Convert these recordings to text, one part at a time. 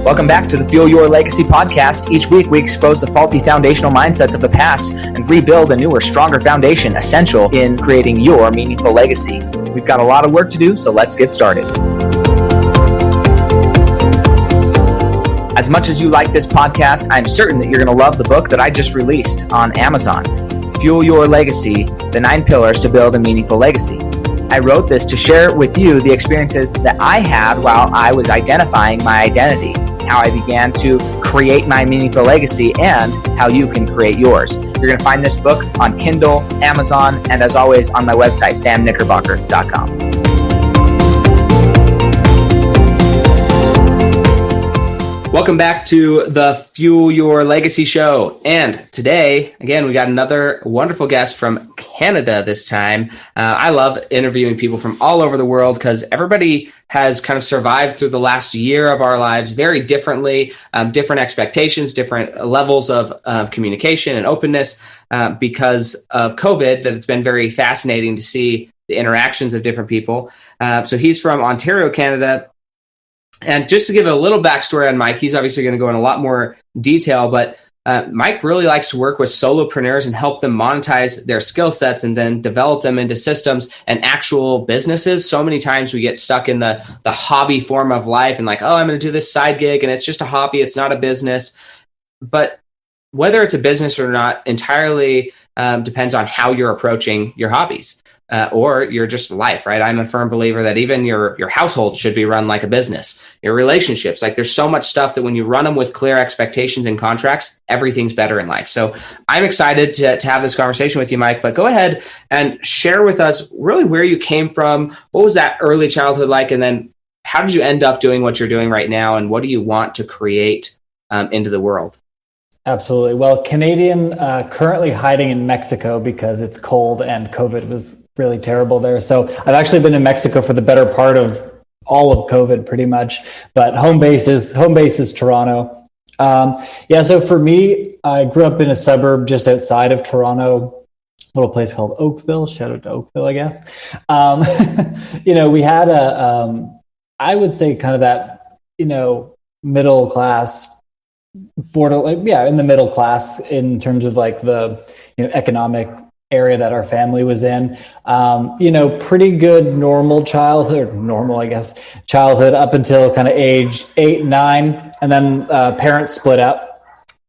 Welcome back to the Fuel Your Legacy podcast. Each week, we expose the faulty foundational mindsets of the past and rebuild a newer, stronger foundation essential in creating your meaningful legacy. We've got a lot of work to do, so let's get started. As much as you like this podcast, I'm certain that you're going to love the book that I just released on Amazon, Fuel Your Legacy, The 9 Pillars to Build a Meaningful Legacy. I wrote this to share with you the experiences that I had while I was identifying my identity, how I began to create my meaningful legacy, and how you can create yours. You're going to find this book on Kindle, Amazon, and as always on my website, samknickerbocker.com. Welcome back to the Fuel Your Legacy show. And today, again, we got another wonderful guest from Canada this time. I love interviewing people from all over the world because everybody has kind of survived through the last year of our lives very differently, different expectations, different levels of communication and openness because of COVID, that it's been very fascinating to see the interactions of different people. So he's from Ontario, Canada. And just to give a little backstory on Mike, he's obviously going to go in a lot more detail, but Mike really likes to work with solopreneurs and help them monetize their skill sets and then develop them into systems and actual businesses. So many times we get stuck in the hobby form of life and like, oh, I'm going to do this side gig and it's just a hobby. It's not a business. But whether it's a business or not entirely depends on how you're approaching your hobbies. Or your just life, right? I'm a firm believer that even your household should be run like a business. Your relationships, like there's so much stuff that when you run them with clear expectations and contracts, everything's better in life. So I'm excited to have this conversation with you, Mike, but go ahead and share with us really where you came from. What was that early childhood like? And then how did you end up doing what you're doing right now? And what do you want to create into the world? Absolutely. Well, Canadian, currently hiding in Mexico because it's cold and COVID was really terrible there. So I've actually been in Mexico for the better part of all of COVID pretty much, but home base is Toronto. So for me, I grew up in a suburb just outside of Toronto, a little place called Oakville. Shout out to Oakville, I guess. We had I would say kind of that, middle class in the middle class in terms of like the economic area that our family was in. Pretty good childhood up until kind of age 8, 9, and then parents split up.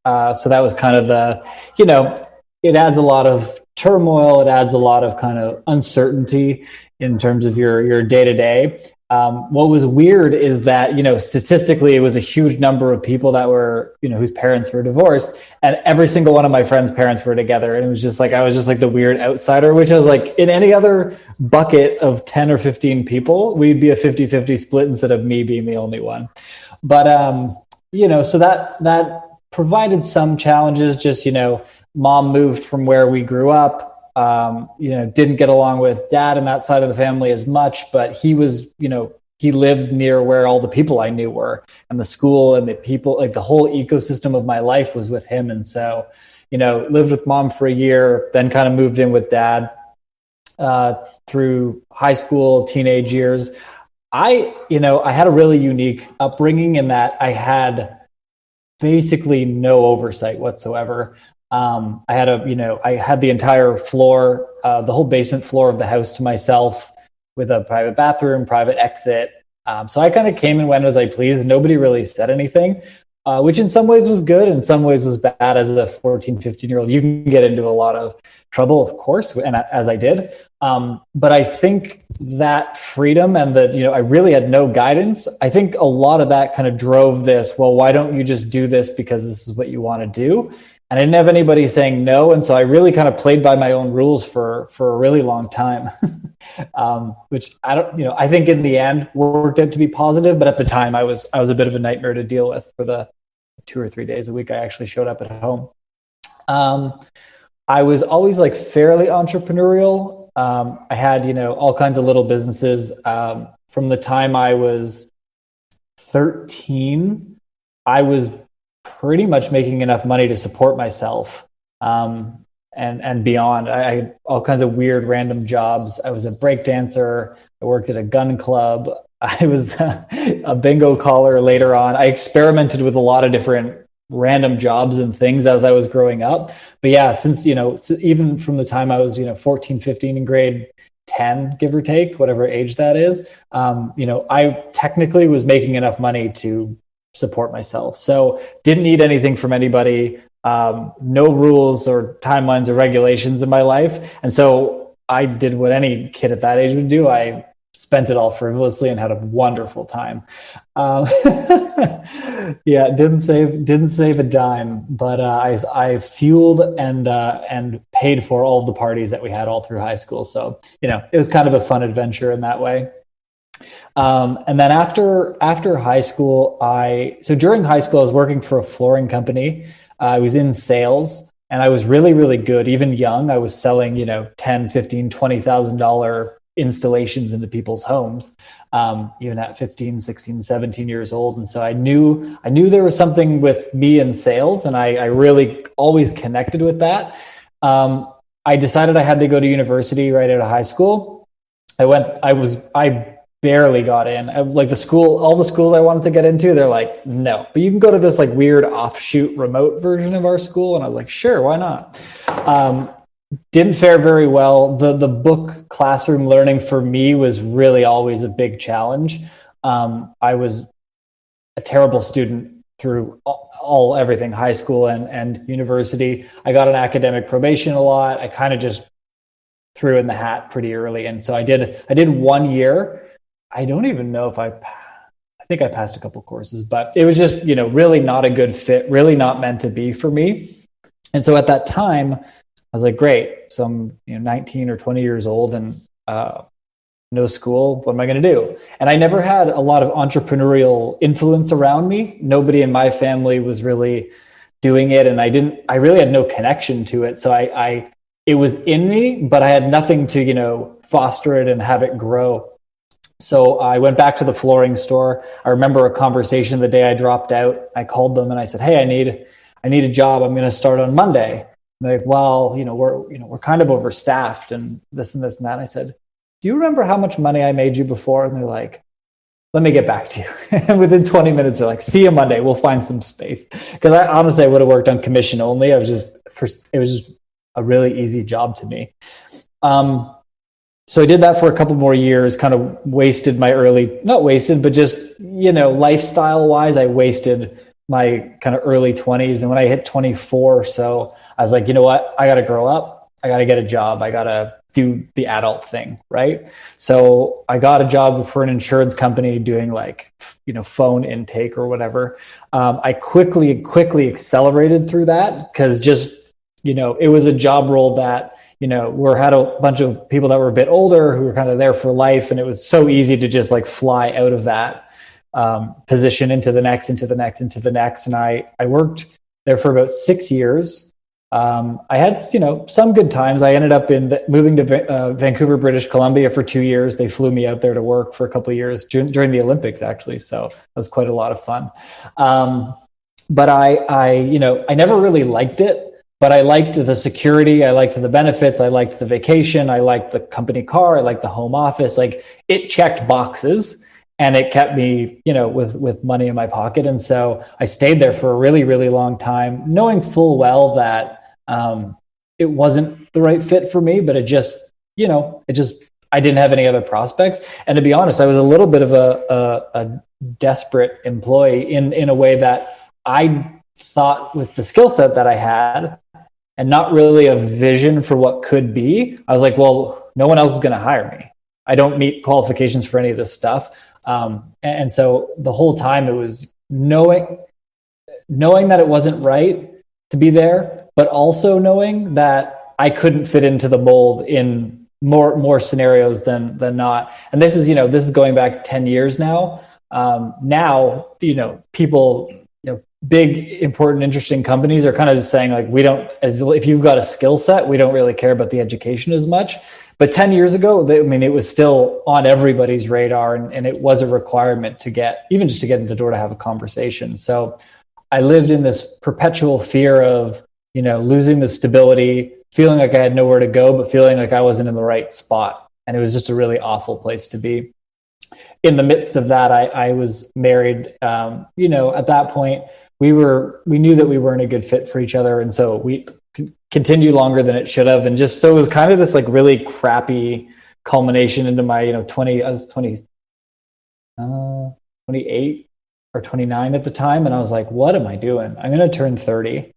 So that was kind of it adds a lot of turmoil. It adds a lot of kind of uncertainty in terms of your day to day. What was weird is that, statistically, it was a huge number of people that were, whose parents were divorced, and every single one of my friends' parents were together. And it was just like, I was just like the weird outsider, which I was like, in any other bucket of 10 or 15 people, we'd be a 50-50 split instead of me being the only one. But, so that provided some challenges. Just, mom moved from where we grew up. Didn't get along with dad and that side of the family as much, but he was, he lived near where all the people I knew were, and the school and the people, like the whole ecosystem of my life was with him. And so, lived with mom for a year, then kind of moved in with dad, through high school, teenage years. I had a really unique upbringing in that I had basically no oversight whatsoever. I had the entire floor, the whole basement floor of the house to myself with a private bathroom, private exit. So I kind of came and went as I pleased. Nobody really said anything, which in some ways was good. In some ways was bad. As a 14, 15-year-old, you can get into a lot of trouble, of course, and as I did. But I think that freedom and that, I really had no guidance. I think a lot of that kind of drove this, well, why don't you just do this because this is what you want to do? And I didn't have anybody saying no. And so I really kind of played by my own rules for a really long time, which I think in the end worked out to be positive. But at the time I was a bit of a nightmare to deal with for the 2 or 3 days a week I actually showed up at home. I was always like fairly entrepreneurial. I had, all kinds of little businesses. From the time I was 13, I was pretty much making enough money to support myself and beyond. I had all kinds of weird random jobs. I was a break dancer. I worked at a gun club. I was a bingo caller later on. I experimented with a lot of different random jobs and things as I was growing up. But yeah, since, even from the time I was, 14, 15 in grade 10, give or take, whatever age that is, I technically was making enough money to support myself. So didn't need anything from anybody, no rules or timelines or regulations in my life. And so I did what any kid at that age would do. I spent it all frivolously and had a wonderful time. Yeah, didn't save a dime, but I fueled and paid for all of the parties that we had all through high school. So it was kind of a fun adventure in that way. And then after high school, during high school I was working for a flooring company. I was in sales, and I was really, really good. Even young, I was selling $10, $15, $20,000 installations into people's homes, even at 15, 16, 17 years old. And so I knew there was something with me in sales, and I really always connected with that. I decided I had to go to university right out of high school. I barely got in. All the schools I wanted to get into, they're like, no, but you can go to this weird offshoot remote version of our school. And I was like, sure, why not? Didn't fare very well. The book classroom learning for me was really always a big challenge. I was a terrible student through everything, high school and university. I got an academic probation a lot. I kind of just threw in the hat pretty early. And so I did 1 year. I don't even know if I think I passed a couple courses, but it was just, really not a good fit, really not meant to be for me. And so at that time, I was like, great. So I'm 19 or 20 years old and no school. What am I going to do? And I never had a lot of entrepreneurial influence around me. Nobody in my family was really doing it. And I really had no connection to it. So it was in me, but I had nothing to, foster it and have it grow. So I went back to the flooring store. I remember a conversation the day I dropped out. I called them and I said, hey, I need a job. I'm going to start on Monday. And they're like, well, we're kind of overstaffed and this and this and that. And I said, do you remember how much money I made you before? And they're like, let me get back to you. And within 20 minutes, they're like, see you Monday. We'll find some space. Because I honestly would have worked on commission only. It was just a really easy job to me. So I did that for a couple more years, kind of wasted my not wasted, but just, lifestyle wise, I wasted my kind of early 20s. And when I hit 24 or so, I was like, you know what? I got to grow up. I got to get a job. I got to do the adult thing. Right. So I got a job for an insurance company doing phone intake or whatever. I quickly accelerated through that because just, it was a job role that, we had a bunch of people that were a bit older who were kind of there for life. And it was so easy to just fly out of that position into the next. And I worked there for about 6 years. I had, some good times. I ended up moving to Vancouver, British Columbia for 2 years. They flew me out there to work for a couple of years during the Olympics, actually. So that was quite a lot of fun. But I never really liked it. But I liked the security. I liked the benefits. I liked the vacation. I liked the company car. I liked the home office. It checked boxes and it kept me, with money in my pocket. And so I stayed there for a really, really long time, knowing full well that it wasn't the right fit for me, but I didn't have any other prospects. And to be honest, I was a little bit of a desperate employee in a way that I thought with the skill set that I had, and not really a vision for what could be. I was like, well, no one else is going to hire me. I don't meet qualifications for any of this stuff. And so the whole time it was knowing that it wasn't right to be there, but also knowing that I couldn't fit into the mold in more scenarios than not. And this is going back 10 years now. Now, people, big, important, interesting companies are kind of just saying if you've got a skill set, we don't really care about the education as much. But 10 years ago, it was still on everybody's radar and it was a requirement to get in the door to have a conversation. So I lived in this perpetual fear of, losing the stability, feeling like I had nowhere to go, but feeling like I wasn't in the right spot. And it was just a really awful place to be. in the midst of that, I was married. You know, at that point, we knew that we weren't a good fit for each other, and so we continued longer than it should have, and just so it was kind of this like really crappy culmination into my 20. I was 28 or 29 at the time, and I was like, what am I doing? I'm going to turn 30.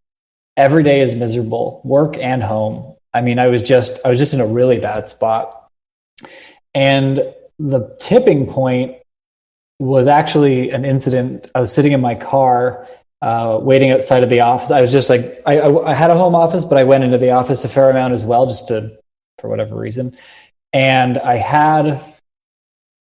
Every day is miserable, work and home. I mean, I was just in a really bad spot. And the tipping point was actually an incident. I was sitting in my car, waiting outside of the office. I was just like, I had a home office, but I went into the office a fair amount as well, for whatever reason. And I had,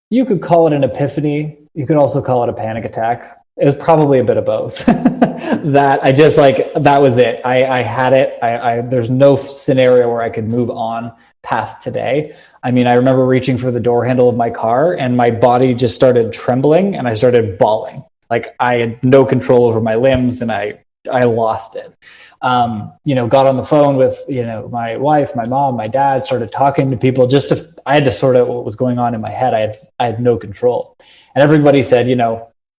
you could call it an epiphany. You could also call it a panic attack. It was probably a bit of both. That I just like, that was it. I had it. There's no scenario where I could move on past today. I mean, I remember reaching for the door handle of my car and my body just started trembling and I started bawling. Like I had no control over my limbs and I lost it. Got on the phone with, my wife, my mom, my dad, started talking to people I had to sort out what was going on in my head. I had no control. And everybody said,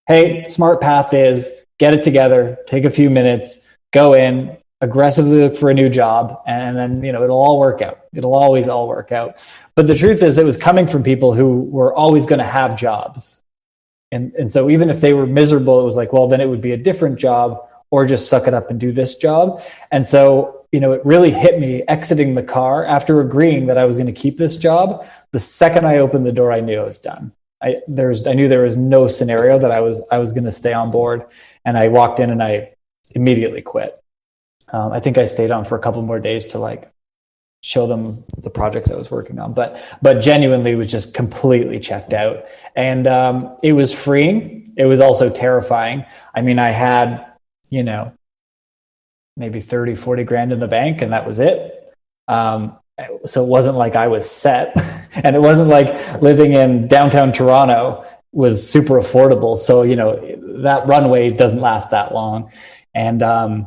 hey, smart path is get it together, take a few minutes, go in, aggressively look for a new job, and then, it'll all work out. It'll always all work out. But the truth is it was coming from people who were always going to have jobs. And so even if they were miserable, it was like, well, then it would be a different job or just suck it up and do this job. And so, it really hit me exiting the car after agreeing that I was going to keep this job. The second I opened the door, I knew I was done. I knew there was no scenario that I was going to stay on board, and I walked in and I immediately quit. I think I stayed on for a couple more days to like show them the projects I was working on, but genuinely was just completely checked out, and it was freeing. It was also terrifying. I mean, I had maybe 30, 40 grand in the bank, and that was it. So it wasn't like I was set, and it wasn't like living in downtown Toronto was super affordable. So, that runway doesn't last that long. And I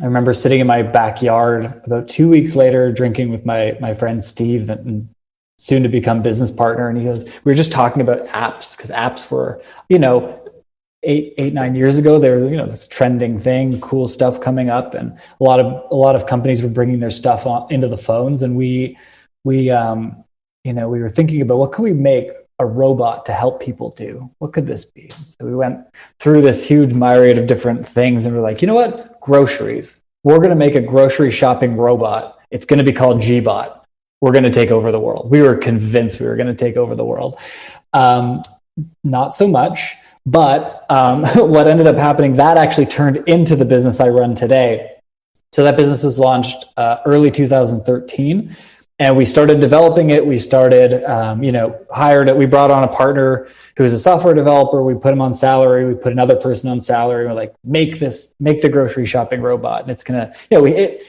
remember sitting in my backyard about 2 weeks later, drinking with my friend Steve, and soon to become business partner. And he goes, we were just talking about apps, because apps were, 9 years ago, there was this trending thing, cool stuff coming up, and a lot of companies were bringing their stuff into the phones, and we were thinking about what could we make a robot to help people do? What could this be? So we went through this huge myriad of different things, and we're like, you know what? Groceries. We're going to make a grocery shopping robot. It's going to be called Gbot. We're going to take over the world. We were convinced we were going to take over the world. Not so much. But what ended up happening, that actually turned into the business I run today. So that business was launched early 2013, and we started developing it. We started, hired it. We brought on a partner who was a software developer. We put him on salary. We put another person on salary. We're like, make the grocery shopping robot. And it's going to,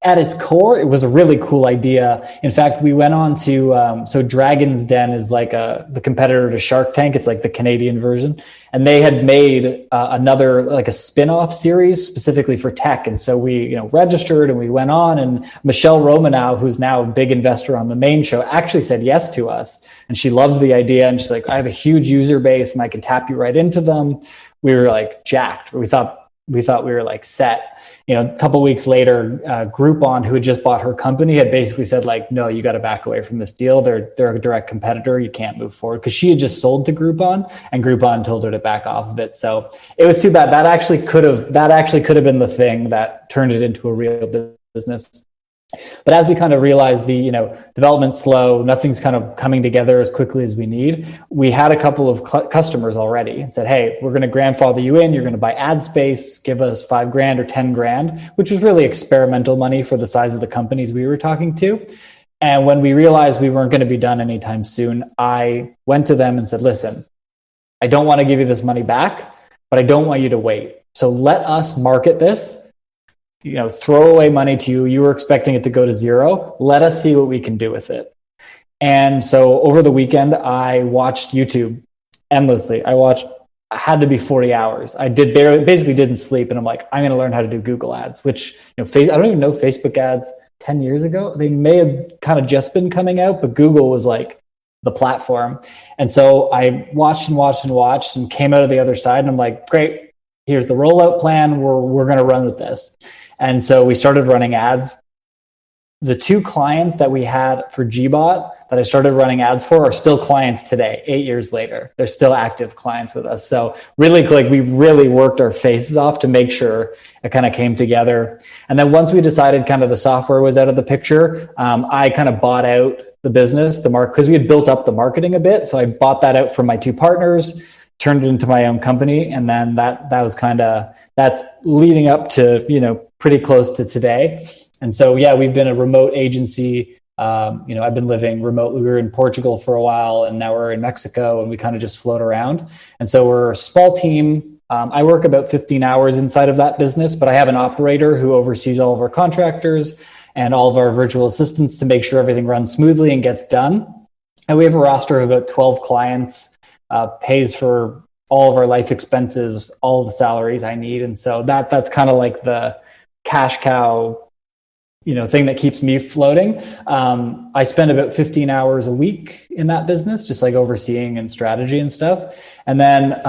at its core, it was a really cool idea. In fact, we went on to, so Dragon's Den is like the competitor to Shark Tank. It's like the Canadian version. And they had made another, like a spin-off series specifically for tech. And so we, registered and we went on, and Michelle Romanow, who's now a big investor on the main show, actually said yes to us. And she loved the idea. And she's like, I have a huge user base and I can tap you right into them. We were like jacked. We thought we were like set. A couple of weeks later, Groupon, who had just bought her company, had basically said like, no, you got to back away from this deal. They're a direct competitor. You can't move forward, because she had just sold to Groupon, and Groupon told her to back off of it. So it was too bad. That actually could have been the thing that turned it into a real business. But as we kind of realized the development's slow, nothing's kind of coming together as quickly as we need, we had a couple of customers already and said, hey, we're going to grandfather you in. You're going to buy ad space, give us $5,000 or $10,000, which was really experimental money for the size of the companies we were talking to. And when we realized we weren't going to be done anytime soon, I went to them and said, listen, I don't want to give you this money back, but I don't want you to wait. So let us market this. Throw away money to you. You were expecting it to go to zero. Let us see what we can do with it. And so over the weekend, I watched YouTube endlessly. I had to be 40 hours. I basically didn't sleep. And I'm like, I'm going to learn how to do Google ads, which, I don't even know Facebook ads 10 years ago. They may have kind of just been coming out, but Google was like the platform. And so I watched and came out of the other side, and I'm like, great, here's the rollout plan. We're going to run with this. And so we started running ads. The 2 clients that we had for GBot that I started running ads for are still clients today, 8 years later. They're still active clients with us. So really, like, we really worked our faces off to make sure it kind of came together. And then once we decided kind of the software was out of the picture, I kind of bought out the business, because we had built up the marketing a bit. So I bought that out from my 2 partners, turned it into my own company. And then that was that's leading up to, pretty close to today. And so, yeah, we've been a remote agency. I've been living remotely. We were in Portugal for a while, and now we're in Mexico, and we kind of just float around. And so we're a small team. I work about 15 hours inside of that business, but I have an operator who oversees all of our contractors and all of our virtual assistants to make sure everything runs smoothly and gets done. And we have a roster of about 12 clients, pays for all of our life expenses, all of the salaries I need. And so that's kind of like the cash cow thing that keeps me floating. I spend about 15 hours a week in that business, just like overseeing and strategy and stuff. And then,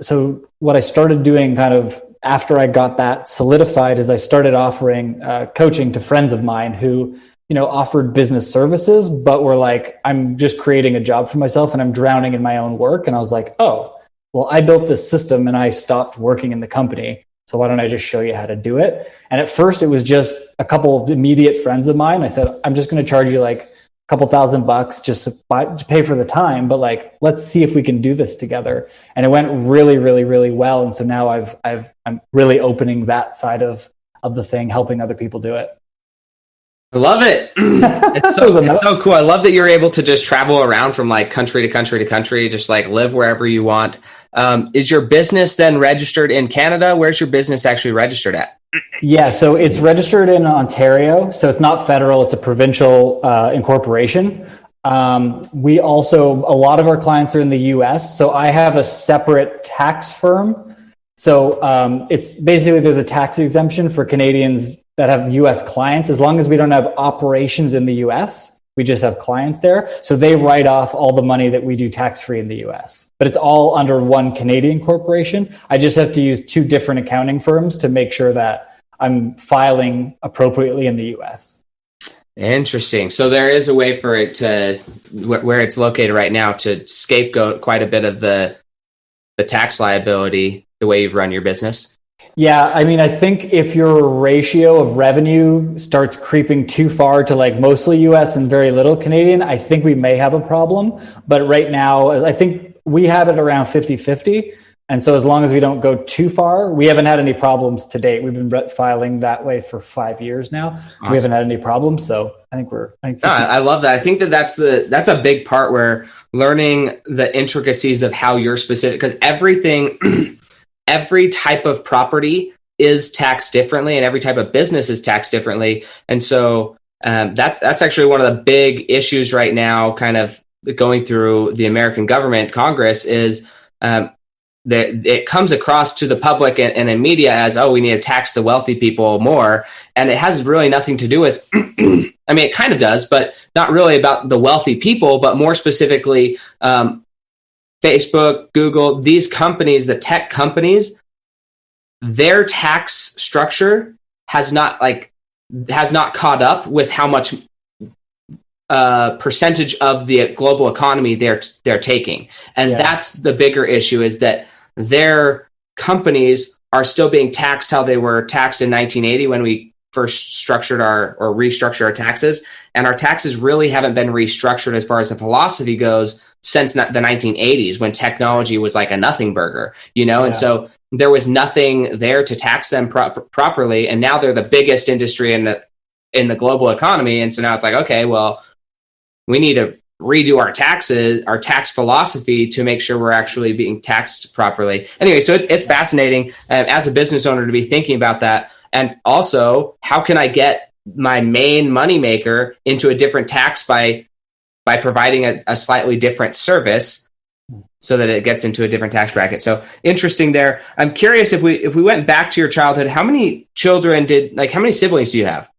so what I started doing kind of after I got that solidified is I started offering coaching to friends of mine who, offered business services, but were like, I'm just creating a job for myself and I'm drowning in my own work. And I was like, oh, well, I built this system and I stopped working in the company. So why don't I just show you how to do it? And at first it was just a couple of immediate friends of mine. I said, I'm just going to charge you like a couple $1,000 just to pay for the time, but like, let's see if we can do this together. And it went really, really, really well. And so now I'm really opening that side of the thing, helping other people do it. I love it. It's so cool. I love that you're able to just travel around from like country to country to country, just like live wherever you want. Is your business then registered in Canada? Where's your business actually registered at? Yeah, so it's registered in Ontario. So it's not federal, it's a provincial incorporation. We also, a lot of our clients are in the US. So I have a separate tax firm. So it's basically, there's a tax exemption for Canadians that have US clients, as long as we don't have operations in the US. We just have clients there. So they write off all the money that we do tax-free in the US. But it's all under one Canadian corporation. I just have to use 2 different accounting firms to make sure that I'm filing appropriately in the US. Interesting. So there is a way for it to, where it's located right now, to scapegoat quite a bit of the tax liability, the way you've run your business. Yeah, I mean, I think if your ratio of revenue starts creeping too far to like mostly US and very little Canadian, I think we may have a problem. But right now, I think we have it around 50-50. And so as long as we don't go too far, we haven't had any problems to date. We've been filing that way for 5 years now. Awesome. We haven't had any problems. So I think I love that. I think that's a big part, where learning the intricacies of how you're specific, because every type of property is taxed differently, and every type of business is taxed differently. And so that's actually one of the big issues right now, kind of going through the American government, Congress, is that it comes across to the public and in media as, oh, we need to tax the wealthy people more. And it has really nothing to do with, I mean, it kind of does, but not really about the wealthy people, but more specifically, Facebook, Google, these companies, the tech companies, their tax structure has not caught up with how much percentage of the global economy they're taking. And that's the bigger issue, is that their companies are still being taxed how they were taxed in 1980 when we first restructured our taxes. And our taxes really haven't been restructured as far as the philosophy goes since the 1980s, when technology was like a nothing burger, and so there was nothing there to tax them properly. And now they're the biggest industry in the global economy. And so now it's like, okay, well, we need to redo our taxes, our tax philosophy, to make sure we're actually being taxed properly. Anyway, so it's fascinating as a business owner to be thinking about that. And also, how can I get my main moneymaker into a different tax by providing a slightly different service so that it gets into a different tax bracket. So interesting there. I'm curious, if we went back to your childhood, how many siblings do you have?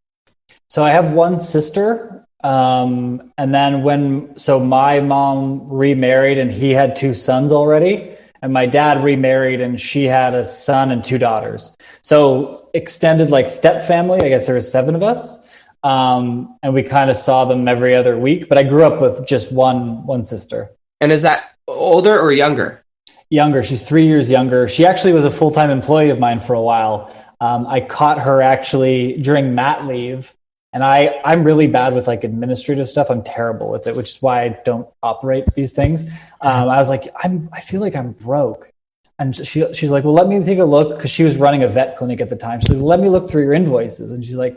So I have one sister. And then so my mom remarried and he had two sons already. And my dad remarried and she had a son and two daughters. So extended like step family. I guess there was 7 of us. And we kind of saw them every other week, but I grew up with just one sister. And is that older or younger? Younger. She's 3 years younger. She actually was a full-time employee of mine for a while. I caught her actually during mat leave. And I'm really bad with like administrative stuff. I'm terrible with it, which is why I don't operate these things. I was like, I feel like I'm broke. And she's like, well, let me take a look. Cause she was running a vet clinic at the time. She's like, let me look through your invoices. And she's like,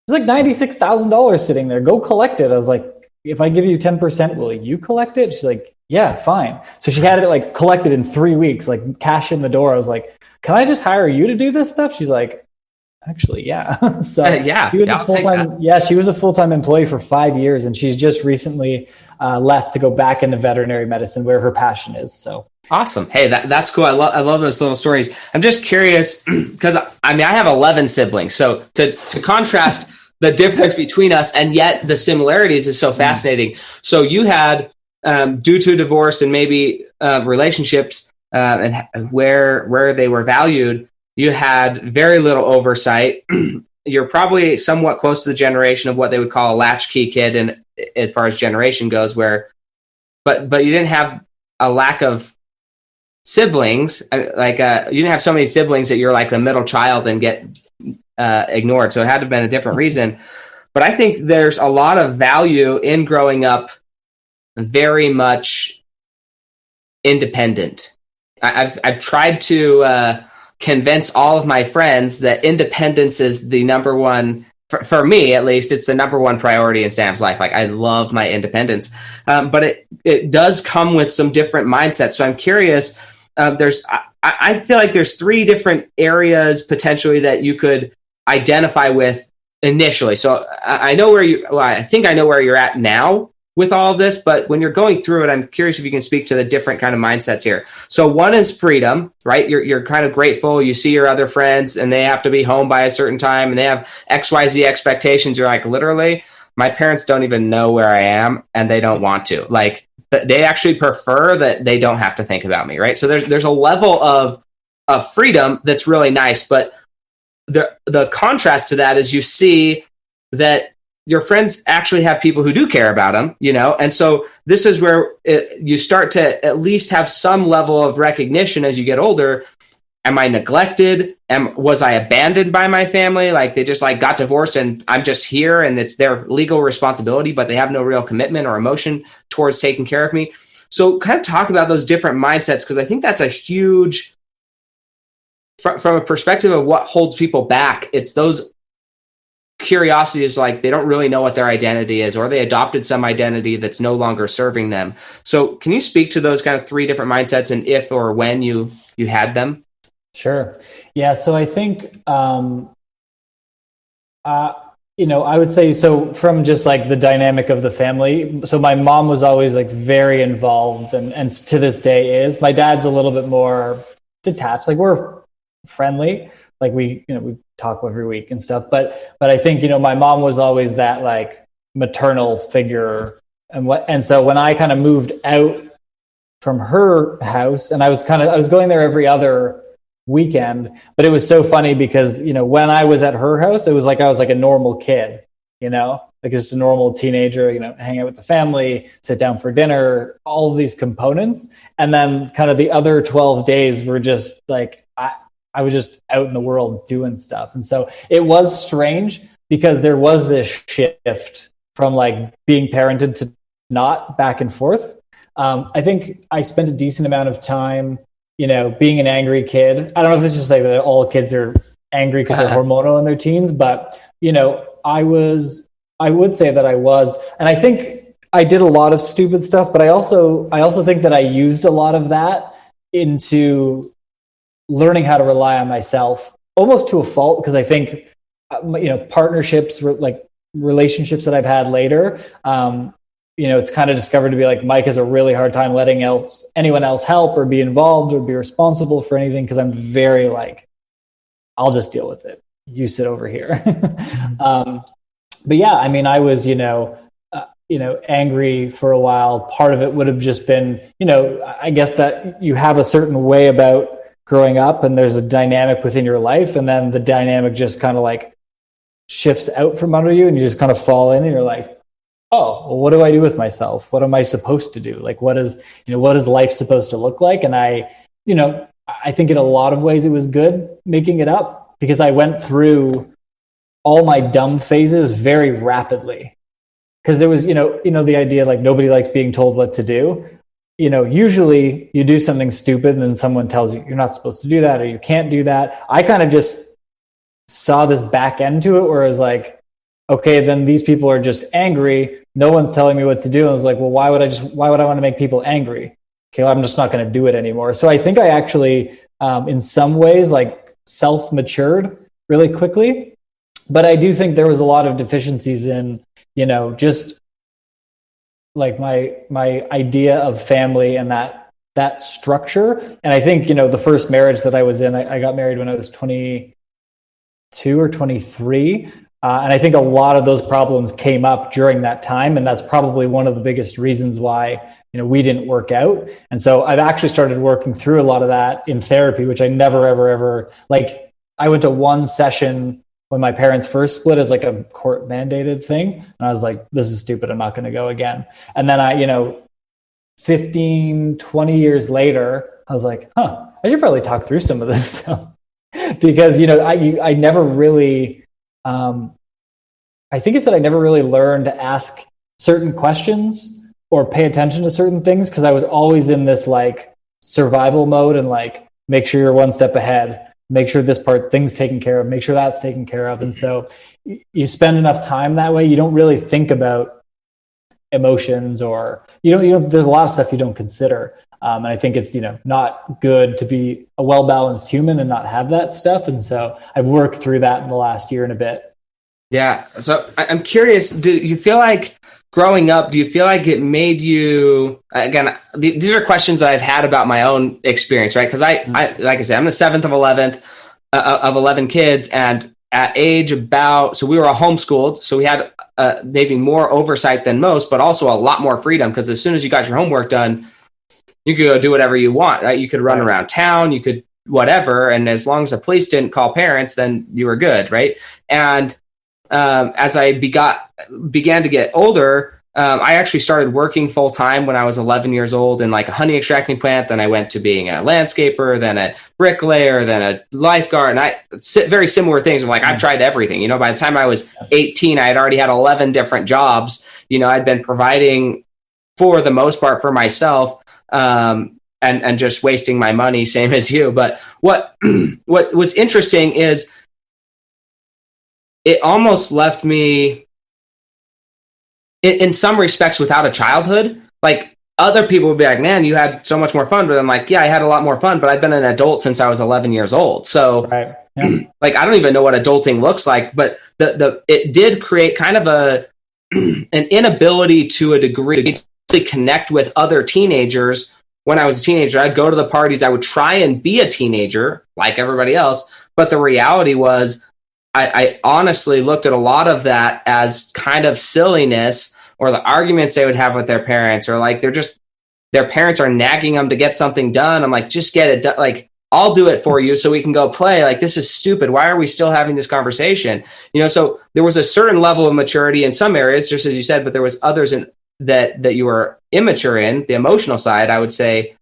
there's like $96,000 sitting there. Go collect it. I was like, if I give you 10%, will you collect it? She's like, yeah, fine. So she had it like collected in 3 weeks, like cash in the door. I was like, can I just hire you to do this stuff? She's like, actually, yeah. So yeah, she was a full-time employee for 5 years, and she's just recently left to go back into veterinary medicine, where her passion is. So awesome. Hey, that's cool. I love those little stories. I'm just curious because I have 11 siblings, so to contrast the difference between us and yet the similarities is so fascinating. So you had due to divorce and maybe relationships and where they were valued, you had very little oversight. You're probably somewhat close to the generation of what they would call a latchkey kid, and as far as generation goes, but you didn't have a lack of siblings. Like you didn't have so many siblings that you're like the middle child and get ignored. So it had to have been a different reason. But I think there's a lot of value in growing up very much independent. I've tried to convince all of my friends that independence is the number one, for me at least, it's the number one priority in Sam's life. Like, I love my independence, but it does come with some different mindsets. So I'm curious, I feel like there's 3 different areas potentially that you could identify with initially. So I think I know where you're at now with all of this, but when you're going through it, I'm curious if you can speak to the different kind of mindsets here. So one is freedom, right? You're kind of grateful. You see your other friends and they have to be home by a certain time and they have XYZ expectations. You're like, literally, my parents don't even know where I am and they don't want to. Like, they actually prefer that they don't have to think about me, right? So there's a level of freedom that's really nice, but the contrast to that is you see that your friends actually have people who do care about them, and so this is where you start to at least have some level of recognition as you get older. Am I neglected? Was I abandoned by my family? Like, they just like got divorced and I'm just here and it's their legal responsibility, but they have no real commitment or emotion towards taking care of me. So kind of talk about those different mindsets, because I think that's a huge, from a perspective of what holds people back, it's those curiosities, like they don't really know what their identity is, or they adopted some identity that's no longer serving them. So can you speak to those kind of 3 different mindsets and if or when you had them? Sure. Yeah. So I think, I would say, so from just like the dynamic of the family. So my mom was always like very involved and to this day is. My dad's a little bit more detached. Like, we're friendly. Like we talk every week and stuff. But I think, my mom was always that like maternal figure. And so when I kind of moved out from her house, and I was going there every other weekend, but it was so funny because, when I was at her house, it was like I was like a normal kid, like just a normal teenager, hang out with the family, sit down for dinner, all of these components. And then kind of the other 12 days were just like, I was just out in the world doing stuff. And so it was strange because there was this shift from like being parented to not, back and forth. I think I spent a decent amount of time, being an angry kid. I don't know if it's just like that all kids are angry because they're hormonal in their teens, but, I would say that I was, and I think I did a lot of stupid stuff, but I also think that I used a lot of that into learning how to rely on myself, almost to a fault, because I think, partnerships, like relationships that I've had later, it's kind of discovered to be like, Mike has a really hard time letting anyone else help or be involved or be responsible for anything, because I'm very like, I'll just deal with it. You sit over here. But yeah, I mean, I was, angry for a while. Part of it would have just been, I guess that you have a certain way about growing up and there's a dynamic within your life, and then the dynamic just kind of like shifts out from under you and you just kind of fall in and you're like, oh, well, what do I do with myself? What am I supposed to do? Like, what is life supposed to look like? And I think in a lot of ways it was good making it up, because I went through all my dumb phases very rapidly. Because there was, the idea like nobody likes being told what to do. Usually you do something stupid and then someone tells you you're not supposed to do that or you can't do that. I kind of just saw this back end to it where it was like, okay, then these people are just angry. No one's telling me what to do. And I was like, well, why would I want to make people angry? Okay, well, I'm just not going to do it anymore. So I think I actually, in some ways, like self-matured really quickly. But I do think there was a lot of deficiencies in, just like my idea of family and that structure. And I think, the first marriage that I was in, I got married when I was 22 or 23. And I think a lot of those problems came up during that time. And that's probably one of the biggest reasons why, we didn't work out. And so I've actually started working through a lot of that in therapy, which I never, ever, like I went to one session when my parents first split as like a court mandated thing. And I was like, this is stupid. I'm not going to go again. And then 15, 20 years later, I was like, I should probably talk through some of this stuff because, I never really, I think it's that I never really learned to ask certain questions or pay attention to certain things, because I was always in this like survival mode and like, make sure you're one step ahead, make sure this thing's taken care of, make sure that's taken care of. And so you spend enough time that way, you don't really think about emotions, or there's a lot of stuff you don't consider. And I think it's, not good to be a well-balanced human and not have that stuff. And so I've worked through that in the last year and a bit. Yeah. So I'm curious, do you feel like growing up, do you feel like it made you, again, these are questions that I've had about my own experience, right? Because I like I said, I'm the 7th of 11 kids, and at age so we were all homeschooled, so we had maybe more oversight than most, but also a lot more freedom, because as soon as you got your homework done, you could go do whatever you want, right? You could run around town, you could whatever, and as long as the police didn't call parents, then you were good, right? And as I began to get older, I actually started working full time when I was 11 years old in like a honey extracting plant. Then I went to being a landscaper, then a bricklayer, then a lifeguard, and very similar things. I'm like, I've tried everything. By the time I was 18, I had already had 11 different jobs. I'd been providing for the most part for myself, and just wasting my money, same as you. But what was interesting is it almost left me in some respects without a childhood. Like other people would be like, man, you had so much more fun. But I'm like, yeah, I had a lot more fun, but I've been an adult since I was 11 years old. So like, I don't even know what adulting looks like, but it did create kind of an inability to a degree to connect with other teenagers. When I was a teenager, I'd go to the parties. I would try and be a teenager like everybody else. But the reality was, I honestly looked at a lot of that as kind of silliness, or the arguments they would have with their parents, or like their parents are nagging them to get something done. I'm like, just get it done. Like, I'll do it for you so we can go play. Like, this is stupid. Why are we still having this conversation? So there was a certain level of maturity in some areas, just as you said, but there was others that you were immature in, the emotional side, I would say,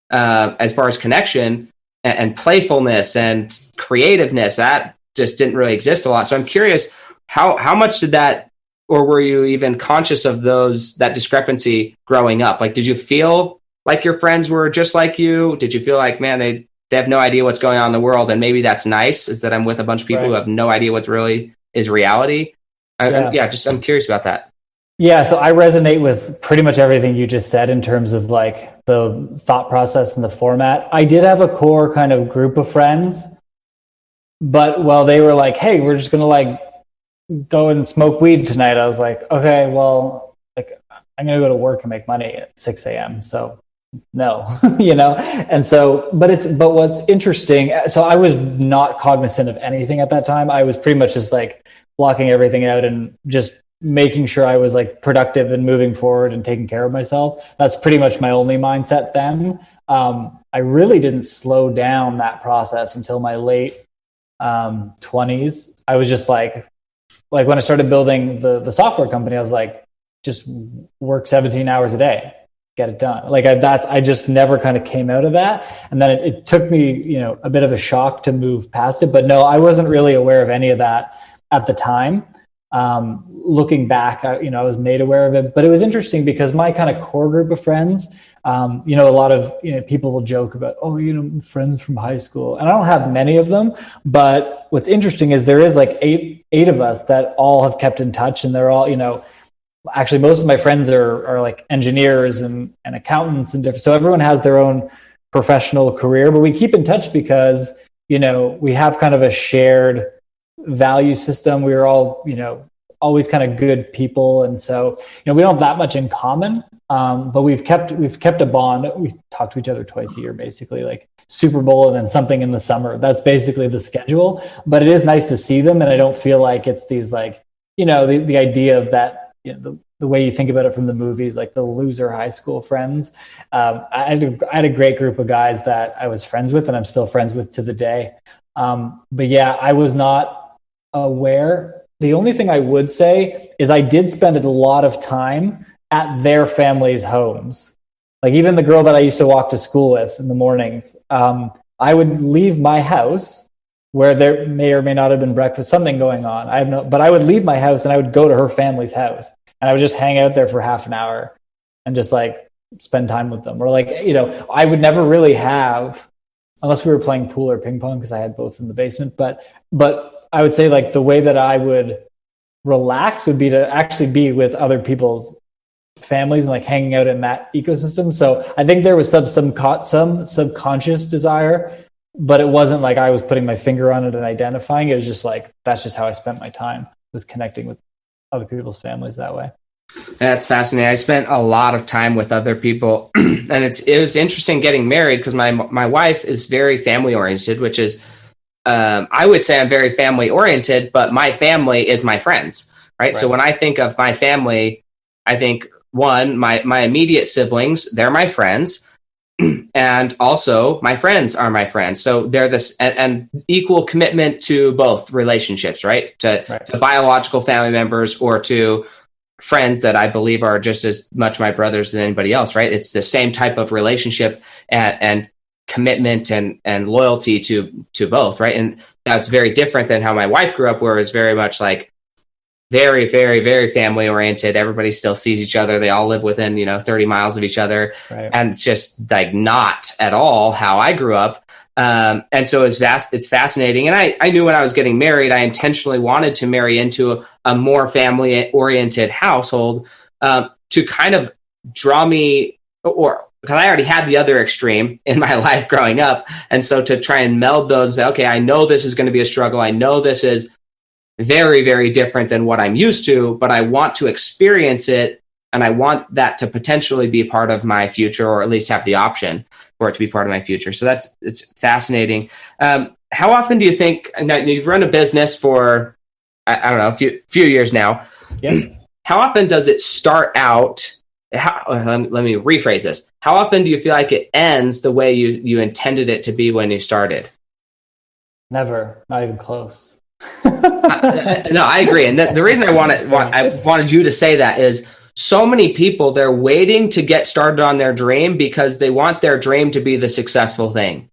as far as connection and playfulness and creativeness, that just didn't really exist a lot. So I'm curious, how much did that, or were you even conscious of that discrepancy growing up? Like, did you feel like your friends were just like you? Did you feel like, man, they have no idea what's going on in the world, and maybe that's nice, is that I'm with a bunch of people who have no idea what really is reality? I'm curious about that. Yeah, so I resonate with pretty much everything you just said in terms of like the thought process and the format. I did have a core kind of group of friends, but while they were like, hey, we're just going to like go and smoke weed tonight, I was like, okay, well, like I'm going to go to work and make money at 6 a.m. So no, And so, but what's interesting, so I was not cognizant of anything at that time. I was pretty much just like blocking everything out and just making sure I was like productive and moving forward and taking care of myself. That's pretty much my only mindset then. I really didn't slow down that process until my late 20s. I was just like when I started building the software company, I was like, just work 17 hours a day, get it done. Like I just never kind of came out of that. And then it took me, a bit of a shock to move past it. But no, I wasn't really aware of any of that at the time. Looking back, I was made aware of it, but it was interesting because my kind of core group of friends, a lot of people will joke about, friends from high school, and I don't have many of them. But what's interesting is there is like eight of us that all have kept in touch, and they're all, actually most of my friends are like engineers and accountants and different. So everyone has their own professional career, but we keep in touch because we have kind of a shared value system. We were all, always kind of good people. And so, we don't have that much in common. But we've kept a bond. We talk to each other twice a year, basically, like Super Bowl and then something in the summer. That's basically the schedule, but it is nice to see them. And I don't feel like it's these like, the idea of that, the way you think about it from the movies, like the loser high school friends. I had a great group of guys that I was friends with and I'm still friends with to the day. But yeah, I was not aware. The only thing I would say is I did spend a lot of time at their families' homes. Like even the girl that I used to walk to school with in the mornings, I would leave my house where there may or may not have been breakfast, something going on. But I would leave my house and I would go to her family's house and I would just hang out there for half an hour and just like spend time with them. Or like, I would never really have, unless we were playing pool or ping pong, because I had both in the basement. But I would say like the way that I would relax would be to actually be with other people's families and like hanging out in that ecosystem. So I think there was some subconscious desire, but it wasn't like I was putting my finger on it and identifying. It was just like, that's just how I spent my time, was connecting with other people's families that way. That's fascinating. I spent a lot of time with other people and it was interesting getting married because my wife is very family oriented, which is, I would say I'm very family oriented, but my family is my friends, right? So when I think of my family, I think one, my immediate siblings, they're my friends. And also my friends are my friends. So they're this and equal commitment to both relationships, right? To biological family members or to friends that I believe are just as much my brothers as anybody else, right? It's the same type of relationship and commitment and loyalty to both, right? And that's very different than how my wife grew up, where it was very much like very, very, very family oriented. Everybody still sees each other. They all live within, 30 miles of each other. Right. And it's just like not at all how I grew up. And so it's fascinating. And I knew when I was getting married, I intentionally wanted to marry into a more family oriented household to kind of draw me, or because I already had the other extreme in my life growing up. And so to try and meld those and say, okay, I know this is going to be a struggle. I know this is very, very different than what I'm used to, but I want to experience it. And I want that to potentially be part of my future, or at least have the option for it to be part of my future. So it's fascinating. How often do you think, now you've run a business for, I don't know, a few years now. Yep. How often does it start out? Let me rephrase this. How often do you feel like it ends the way you intended it to be when you started? Never, not even close. No, I agree. And the reason I wanted you to say that is so many people, they're waiting to get started on their dream because they want their dream to be the successful thing.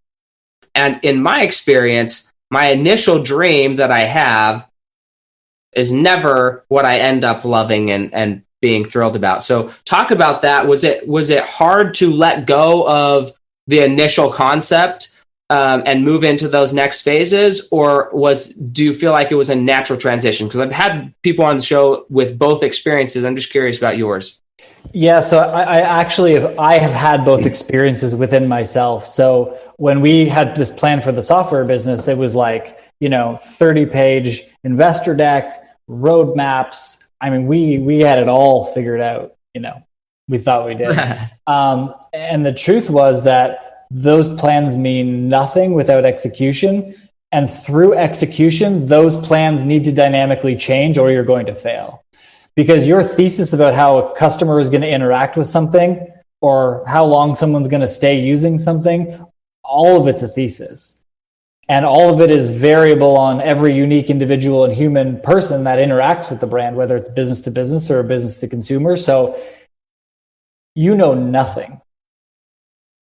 And in my experience, my initial dream that I have is never what I end up loving and being thrilled about. So talk about that. Was it hard to let go of the initial concept and move into those next phases, or do you feel like it was a natural transition? Because I've had people on the show with both experiences. I'm just curious about yours. Yeah, so I have had both experiences within myself. So when we had this plan for the software business, it was like, 30-page investor deck, roadmaps. I mean, we had it all figured out, we thought we did. And the truth was that those plans mean nothing without execution. And through execution, those plans need to dynamically change or you're going to fail. because your thesis about how a customer is going to interact with something or how long someone's going to stay using something, all of it's a thesis. And all of it is variable on every unique individual and human person that interacts with the brand, whether it's business to business or business to consumer. So you know nothing.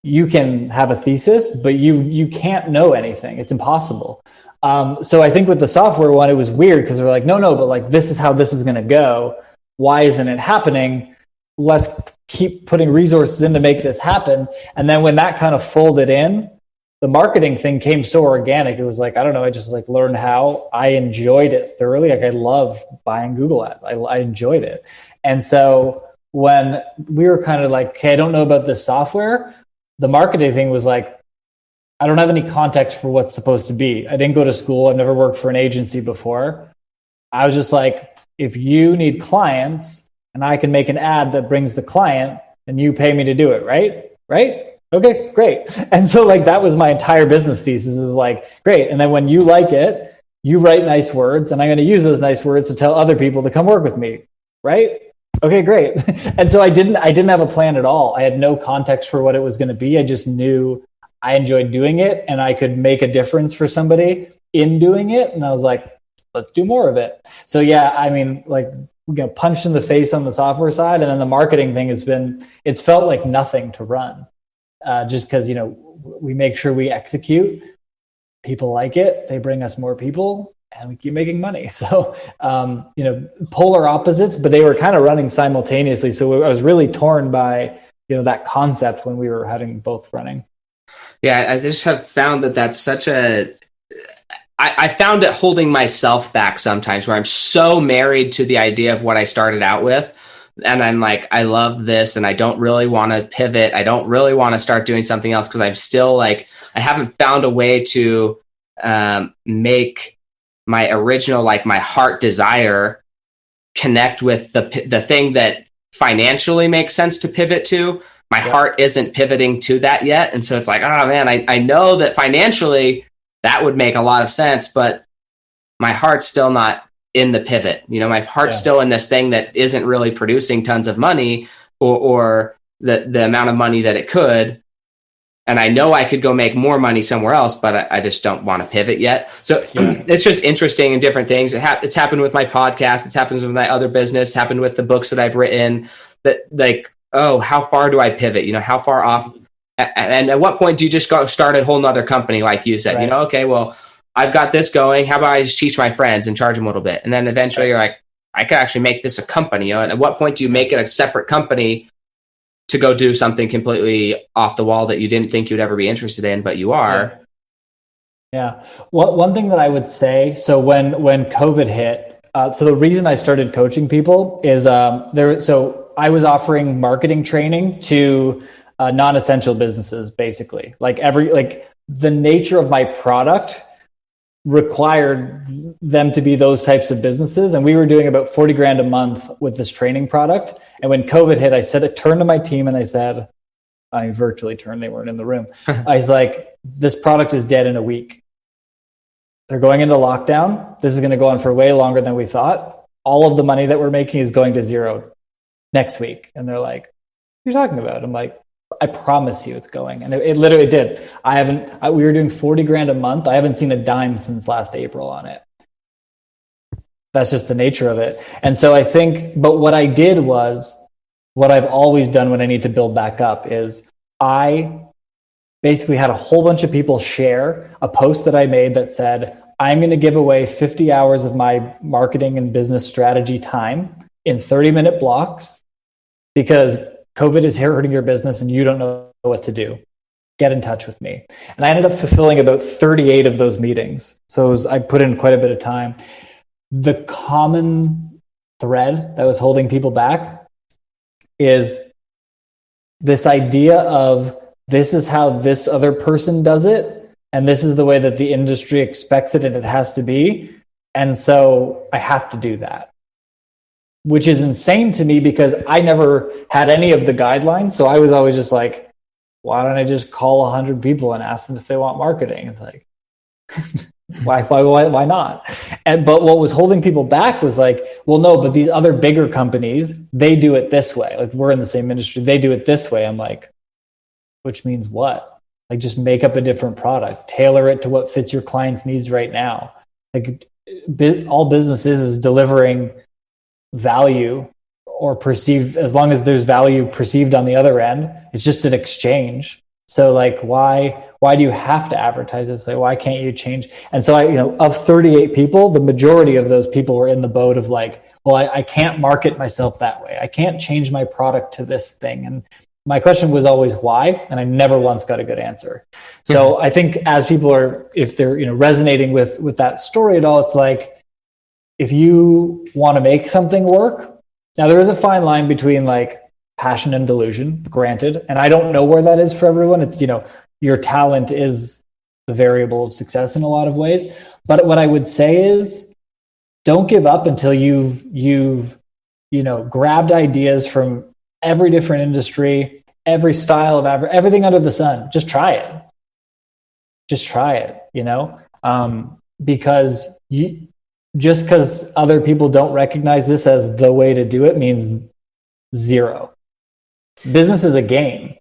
You can have a thesis, but you can't know anything. It's impossible. So I think with the software one, it was weird because we're like, no, but like, this is how this is going to go. Why isn't it happening? Let's keep putting resources in to make this happen. And then when that kind of folded in, the marketing thing came so organic. It was like, I don't know, I just like learned how. I enjoyed it thoroughly. Like I love buying Google ads. I enjoyed it. And so when we were kind of like, okay, I don't know about this software, the marketing thing was like, I don't have any context for what's supposed to be. I didn't go to school. I've never worked for an agency before. I was just like, if you need clients and I can make an ad that brings the client, then you pay me to do it, right? Right? Okay, great. And so like that was my entire business thesis is like, great. And then when you like it, you write nice words and I'm going to use those nice words to tell other people to come work with me, right? Okay, great. And so I didn't have a plan at all. I had no context for what it was going to be. I just knew I enjoyed doing it and I could make a difference for somebody in doing it. And I was like, let's do more of it. So yeah, I mean, like we got punched in the face on the software side, and then the marketing thing it's felt like nothing to run. Just because, you know, we make sure we execute, people like it, they bring us more people, and we keep making money. So, you know, polar opposites, but they were kind of running simultaneously. So I was really torn by, you know, that concept when we were having both running. Yeah, I just have found that that's such I found it holding myself back sometimes, where I'm so married to the idea of what I started out with. And I'm like, I love this and I don't really want to pivot. I don't really want to start doing something else because I'm still like, I haven't found a way to make my original, like my heart desire connect with the thing that financially makes sense to pivot to. My heart isn't pivoting to that yet. And so it's like, oh man, I know that financially that would make a lot of sense, but my heart's still not in the pivot. You know, my heart's still in this thing that isn't really producing tons of money or the amount of money that it could. And I know I could go make more money somewhere else, but I just don't want to pivot yet. So it's just interesting in different things. It's happened with my podcast. It's happened with my other business. It's happened with the books that I've written that like, oh, how far do I pivot? You know, how far off? And at what point do you just go start a whole nother company? Like you said, you know, okay, well, I've got this going. How about I just teach my friends and charge them a little bit? And then eventually you're like, I could actually make this a company. You know? And at what point do you make it a separate company to go do something completely off the wall that you didn't think you'd ever be interested in, but you are? Yeah. Well, one thing that I would say, so when COVID hit, so the reason I started coaching people is so I was offering marketing training to non-essential businesses, basically. Like the nature of my product required them to be those types of businesses. And we were doing about 40 grand a month with this training product. And when COVID hit, I turned to my team and I said, I virtually turned, they weren't in the room. I was like, this product is dead in a week. They're going into lockdown. This is going to go on for way longer than we thought. All of the money that we're making is going to zero next week. And they're like, what are you talking about? I'm like, I promise you it's going. And it literally did. We were doing 40 grand a month. I haven't seen a dime since last April on it. That's just the nature of it. And so I think, but what I did was what I've always done when I need to build back up is I basically had a whole bunch of people share a post that I made that said, I'm going to give away 50 hours of my marketing and business strategy time in 30-minute blocks because COVID is hurting your business and you don't know what to do. Get in touch with me. And I ended up fulfilling about 38 of those meetings. So I put in quite a bit of time. The common thread that was holding people back is this idea of this is how this other person does it, and this is the way that the industry expects it and it has to be. And so I have to do that. Which is insane to me because I never had any of the guidelines. So I was always just like, why don't I just call 100 people and ask them if they want marketing? It's like, why not? But what was holding people back was like, well, no, but these other bigger companies, they do it this way. Like, we're in the same industry, they do it this way. I'm like, which means what? Like, just make up a different product, tailor it to what fits your client's needs right now. Like, all business is delivering value, or perceived, as long as there's value perceived on the other end. It's just an exchange. So like, why do you have to advertise this? Like, why can't you change? And so of 38 people, the majority of those people were in the boat of like, well, I can't market myself that way. I can't change my product to this thing. And my question was always why, and I never once got a good answer. So I think as people are, if they're resonating with that story at all, it's like, if you want to make something work, now there is a fine line between like passion and delusion, granted, and I don't know where that is for everyone. It's your talent is the variable of success in a lot of ways. But what I would say is, don't give up until you've grabbed ideas from every different industry, every style of everything under the sun. Just try it. Because just because other people don't recognize this as the way to do it means zero. Business is a game.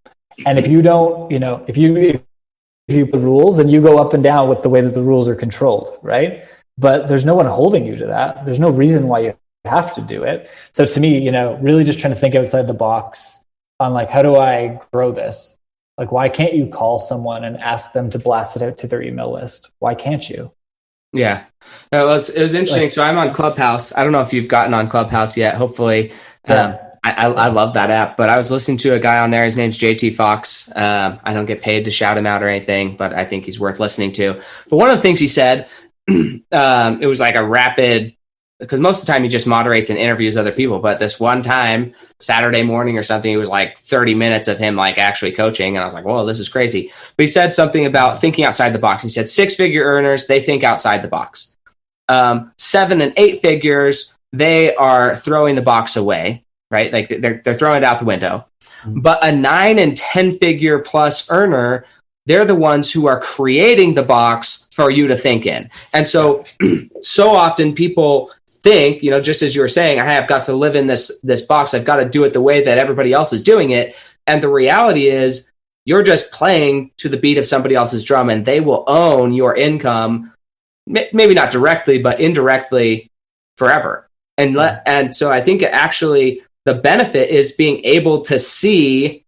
And if you don't, if you put rules, then you go up and down with the way that the rules are controlled, right? But there's no one holding you to that. There's no reason why you have to do it. So to me, really just trying to think outside the box on like, how do I grow this? Like, why can't you call someone and ask them to blast it out to their email list? Why can't you? Yeah. No, it was interesting. So I'm on Clubhouse. I don't know if you've gotten on Clubhouse yet. Hopefully. Yeah. I love that app, but I was listening to a guy on there. His name's JT Fox. I don't get paid to shout him out or anything, but I think he's worth listening to. But one of the things he said, it was like a rapid, because most of the time he just moderates and interviews other people. But this one time, Saturday morning or something, it was like 30 minutes of him like actually coaching. And I was like, whoa, this is crazy. But he said something about thinking outside the box. He said 6-figure earners, they think outside the box. 7 and 8 figures, they are throwing the box away, right? Like they're throwing it out the window. But a 9 and 10 figure plus earner, they're the ones who are creating the box for you to think in. And so often people think, just as you were saying, I have got to live in this box. I've got to do it the way that everybody else is doing it. And the reality is you're just playing to the beat of somebody else's drum, and they will own your income, maybe not directly, but indirectly forever. And so I think actually the benefit is being able to see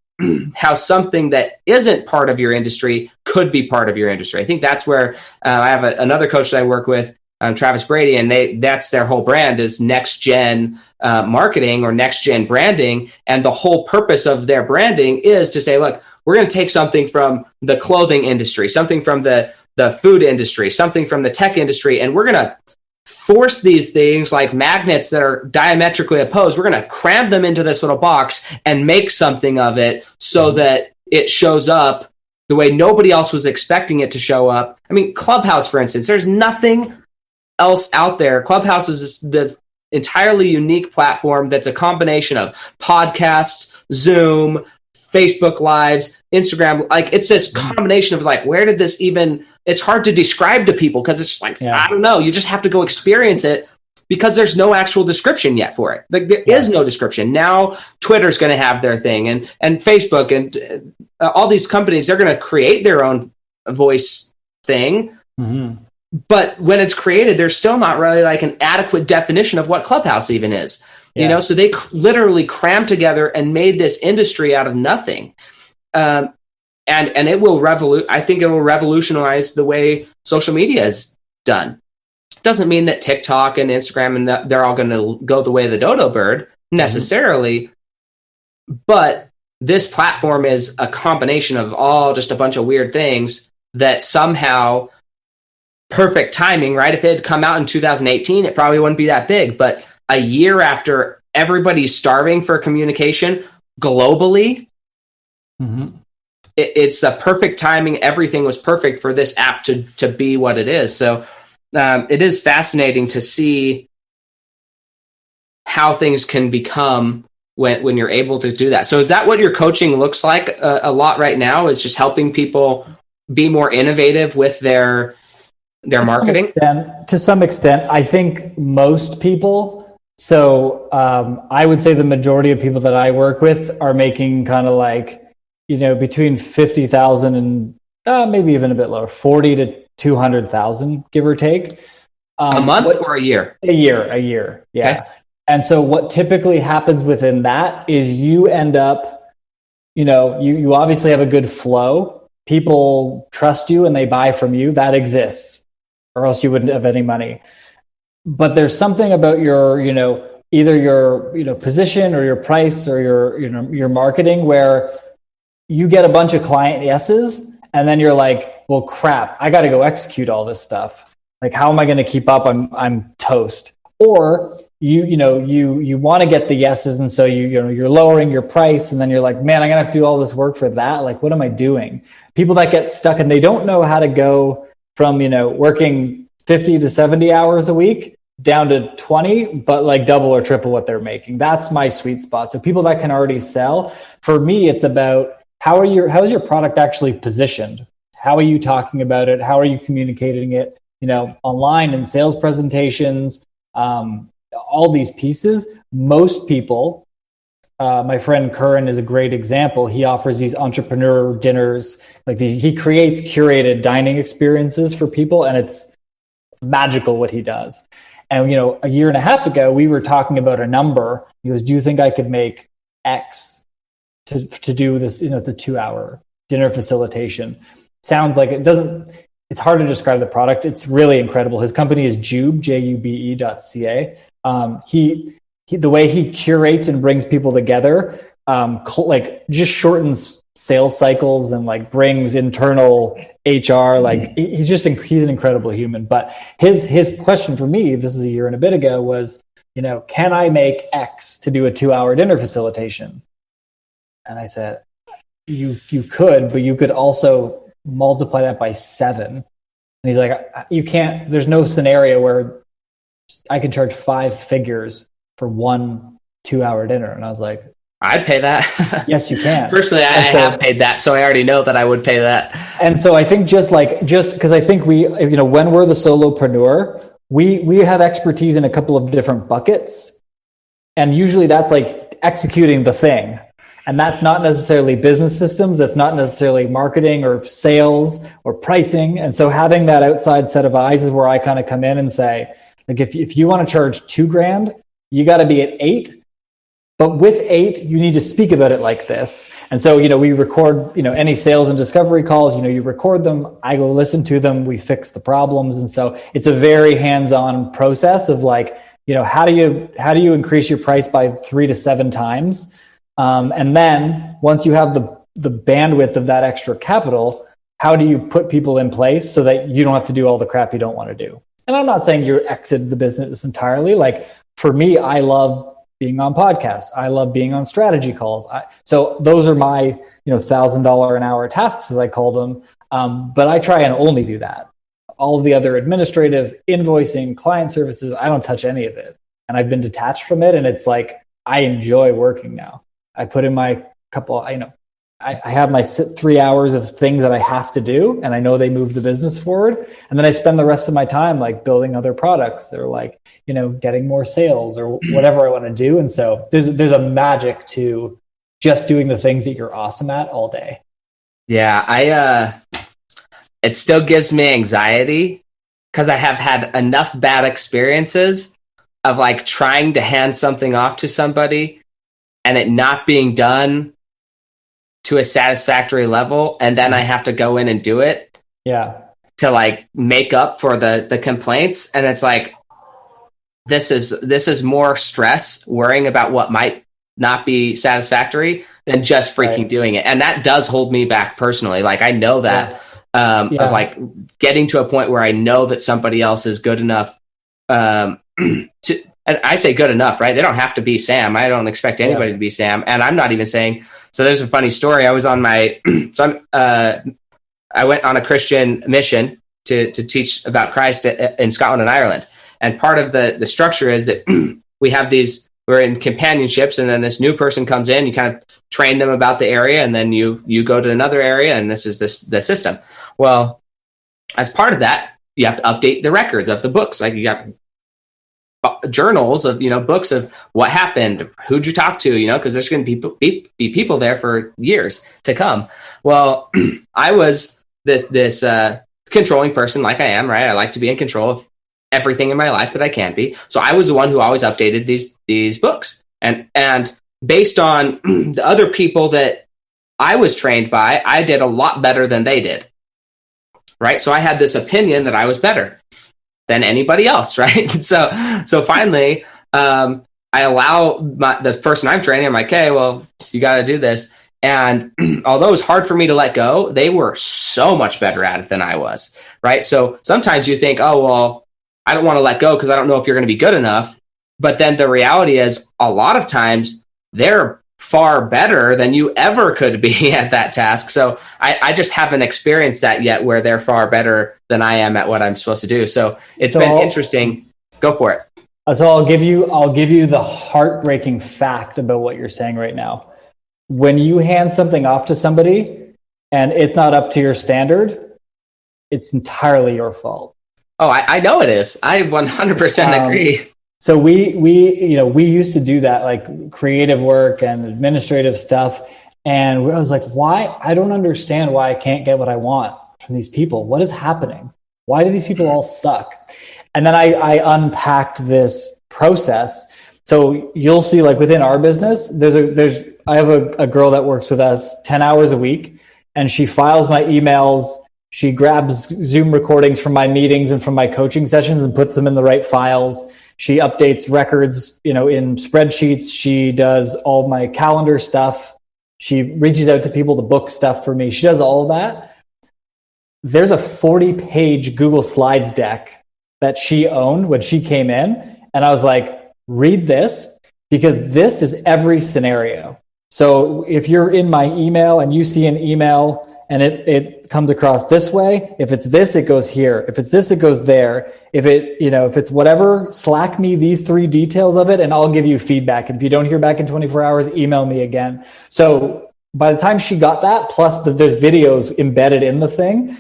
how something that isn't part of your industry could be part of your industry. I think that's where I have another coach that I work with, Travis Brady, and that's their whole brand is next gen marketing or next gen branding. And the whole purpose of their branding is to say, look, we're going to take something from the clothing industry, something from the food industry, something from the tech industry, and we're going to force these things like magnets that are diametrically opposed. We're going to cram them into this little box and make something of it so that it shows up the way nobody else was expecting it to show up. I mean, Clubhouse, for instance, there's nothing else out there. Clubhouse is the entirely unique platform that's a combination of podcasts, Zoom, Facebook Lives, Instagram. Like, it's this combination of like, where did this even... It's hard to describe to people because it's just like, I don't know. You just have to go experience it because there's no actual description yet for it. Like, there is no description. Now Twitter's going to have their thing and Facebook and all these companies, they're going to create their own voice thing. Mm-hmm. But when it's created, there's still not really like an adequate definition of what Clubhouse even is. Yeah. So they literally crammed together and made this industry out of nothing. And it will I think it will revolutionize the way social media is done. Doesn't mean that TikTok and Instagram and they're all going to go the way of the dodo bird necessarily, but this platform is a combination of just a bunch of weird things that somehow perfect timing, right? If it had come out in 2018, it probably wouldn't be that big, but a year after everybody's starving for communication globally, it's a perfect timing. Everything was perfect for this app to be what it is. So it is fascinating to see how things can become when you're able to do that. So is that what your coaching looks like a lot right now, is just helping people be more innovative with their their marketing? To some extent, I think most people. So I would say the majority of people that I work with are making kind of like, between 50,000 and maybe even a bit lower, 40 to 200,000, give or take. A month or a year? A year. Yeah. Okay. And so what typically happens within that is you end up, you obviously have a good flow. People trust you and they buy from you. That exists, or else you wouldn't have any money. But there's something about your, either your, position or your price or your marketing where you get a bunch of client yeses and then you're like, well, crap, I got to go execute all this stuff. Like, how am I going to keep up? I'm toast. Or you want to get the yeses, and so you're lowering your price, and then you're like, man, I'm gonna have to do all this work for that. Like, what am I doing? People that get stuck and they don't know how to go from working 50 to 70 hours a week down to 20, but like double or triple what they're making. That's my sweet spot. So people that can already sell. For me, it's about how is your product actually positioned? How are you talking about it? How are you communicating it? Online and sales presentations. All these pieces. Most people, my friend Curran is a great example. He offers these entrepreneur dinners. He creates curated dining experiences for people, and it's magical what he does. And a year and a half ago, we were talking about a number. He goes, "Do you think I could make X to do this? It's a 2-hour dinner facilitation." Sounds like it doesn't. It's hard to describe the product. It's really incredible. His company is Jube, JUBE.ca. The way he curates and brings people together, just shortens sales cycles and brings internal HR. He's an incredible human. But his question for me, this is a year and a bit ago, was, can I make X to do a 2-hour dinner facilitation? And I said, you could, but you could also multiply that by 7. And he's like, you can't, there's no scenario where I can charge 5 figures for one 2-hour dinner. And I was like, I'd pay that. Yes, you can. Personally, I have paid that, so I already know that I would pay that. And so I think just because I think we, when we're the solopreneur, we have expertise in a couple of different buckets. And usually that's like executing the thing. And that's not necessarily business systems. That's not necessarily marketing or sales or pricing. And so having that outside set of eyes is where I kind of come in and say, if you want to charge $2,000, you got to be at 8. But with 8, you need to speak about it like this. And so, we record, any sales and discovery calls, you record them. I go listen to them. We fix the problems. And so it's a very hands-on process of how do you increase your price by 3 to 7 times? And then once you have the bandwidth of that extra capital, how do you put people in place so that you don't have to do all the crap you don't want to do? And I'm not saying you exit the business entirely. For me, I love being on podcasts. I love being on strategy calls. So those are my, $1,000 an hour tasks, as I call them. But I try and only do that. All of the other administrative, invoicing, client services, I don't touch any of it. And I've been detached from it. And it's I enjoy working now. I put in my couple, I have my 3 hours of things that I have to do, and I know they move the business forward. And then I spend the rest of my time building other products that are getting more sales or whatever I want to do. And so there's a magic to just doing the things that you're awesome at all day. Yeah, it still gives me anxiety because I have had enough bad experiences of trying to hand something off to somebody and it not being done to a satisfactory level, and then I have to go in and do it. Yeah. To make up for the complaints. And it's this is more stress worrying about what might not be satisfactory than just freaking doing it. And that does hold me back personally. I know that of getting to a point where I know that somebody else is good enough and I say good enough, right? They don't have to be Sam. I don't expect anybody to be Sam. And I'm not even saying, so there's a funny story. I was on I went on a Christian mission to teach about Christ in Scotland and Ireland. And part of the structure is that we're in companionships, and then this new person comes in, you kind of train them about the area, and then you go to another area, and this is the system. Well, as part of that, you have to update the records of the books. Like you got journals of, books of what happened, who'd you talk to, because there's going to be people there for years to come. Well, I was this controlling person, like I am, right? I like to be in control of everything in my life that I can be. So I was the one who always updated these books, and based on the other people that I was trained by, I did a lot better than they did, right? So I had this opinion that I was better than anybody else, right? So finally, I allow the person I'm training, I'm like, okay, well, you got to do this. And although it was hard for me to let go, they were so much better at it than I was, right? So sometimes you think, oh, well, I don't want to let go because I don't know if you're going to be good enough. But then the reality is a lot of times they're far better than you ever could be at that task. So I just haven't experienced that yet where they're far better than I am at what I'm supposed to do. So it's been interesting. Go for it. So I'll give you the heartbreaking fact about what you're saying right now. When you hand something off to somebody and it's not up to your standard, it's entirely your fault. Oh, I know it is. I 100% agree. So we used to do that, like creative work and administrative stuff. And I was like, why? I don't understand why I can't get what I want from these people. What is happening? Why do these people all suck? And then I unpacked this process. So you'll see, like within our business, I have a girl that works with us 10 hours a week, and she files my emails. She grabs Zoom recordings from my meetings and from my coaching sessions and puts them in the right files. She updates records, in spreadsheets. She does all my calendar stuff. She reaches out to people to book stuff for me. She does all of that. There's a 40-page Google Slides deck that she owned when she came in. And I was like, read this, because this is every scenario. So if you're in my email and you see an email and it comes across this way, if it's this, it goes here. If it's this, it goes there. If it's whatever, Slack me these 3 details of it and I'll give you feedback. And if you don't hear back in 24 hours, email me again. So by the time she got that, plus there's videos embedded in the thing,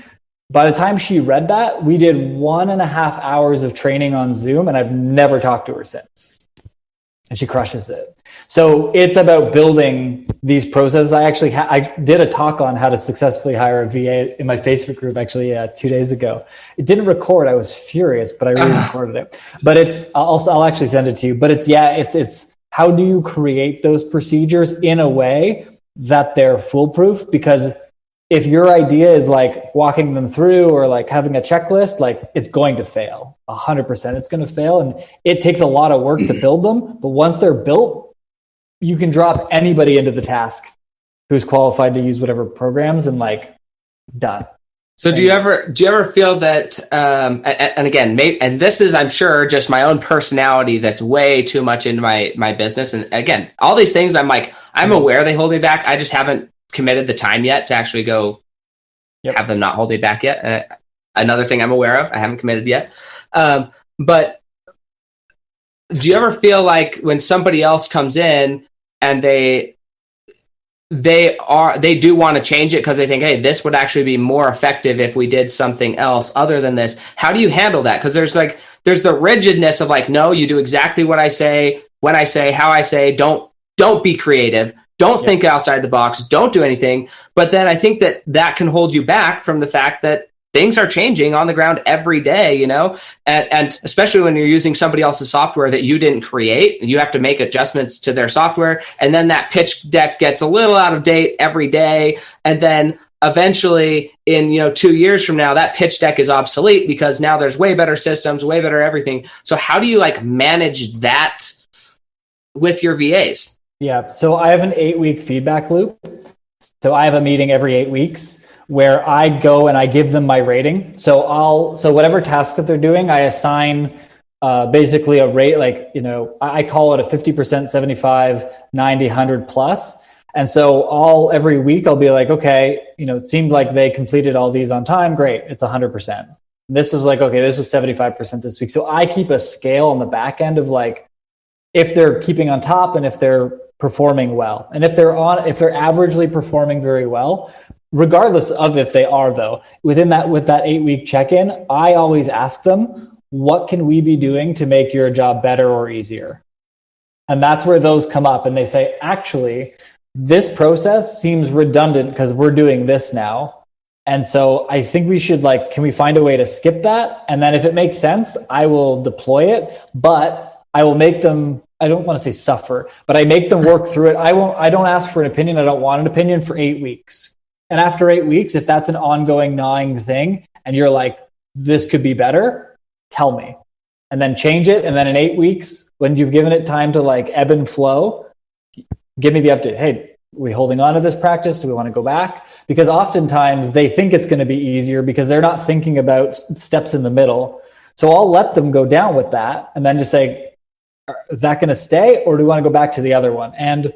by the time she read that, we did 1.5 hours of training on Zoom, and I've never talked to her since. And she crushes it. So it's about building these processes. I did a talk on how to successfully hire a VA in my Facebook group, actually 2 days ago. It didn't record. I was furious, but I re-recorded it. But I'll actually send it to you. But it's how do you create those procedures in a way that they're foolproof? Because if your idea is like walking them through or like having a checklist, like it's going to fail. 100% it's going to fail. And it takes a lot of work to build them. But once they're built, you can drop anybody into the task who's qualified to use whatever programs and like done. So do you ever feel that, and again, and this is, I'm sure, just my own personality that's way too much into my business. And again, all these things, I'm aware they hold me back. I just haven't committed the time yet to actually go have them not hold me back yet. Another thing I'm aware of, I haven't committed yet. But do you ever feel like when somebody else comes in and they do want to change it because they think, hey, this would actually be more effective if we did something else other than this? How do you handle that? Because there's the rigidness of like, no, you do exactly what I say, when I say, how I say, don't be creative. Don't think outside the box. Don't do anything. But then I think that can hold you back from the fact that things are changing on the ground every day, and especially when you're using somebody else's software that you didn't create, you have to make adjustments to their software. And then that pitch deck gets a little out of date every day. And then eventually in, 2 years from now, that pitch deck is obsolete because now there's way better systems, way better everything. So how do you manage that with your VAs? Yeah. So I have an 8-week feedback loop. So I have a meeting every 8 weeks where I go and I give them my rating. So whatever tasks that they're doing, I assign basically a rate, I call it a 50%, 75, 90, 100 plus. And so every week I'll be like, okay, it seemed like they completed all these on time. Great. It's 100%. This was this was 75% this week. So I keep a scale on the back end of if they're keeping on top and if they're performing well. And if they're averagely performing very well, regardless of if they are though, with that 8-week check-in, I always ask them, what can we be doing to make your job better or easier? And that's where those come up. And they say, actually, this process seems redundant because we're doing this now. And so I think we should can we find a way to skip that? And then if it makes sense, I will deploy it, but I will make them, I don't want to say suffer, but I make them work through it. I don't ask for an opinion. I don't want an opinion for 8 weeks. And after 8 weeks, if that's an ongoing gnawing thing and you're like, this could be better, tell me. And then change it. And then in 8 weeks, when you've given it time to ebb and flow, give me the update. Hey, are we holding on to this practice? Do we want to go back? Because oftentimes they think it's going to be easier because they're not thinking about steps in the middle. So I'll let them go down with that and then just say, is that going to stay or do we want to go back to the other one? And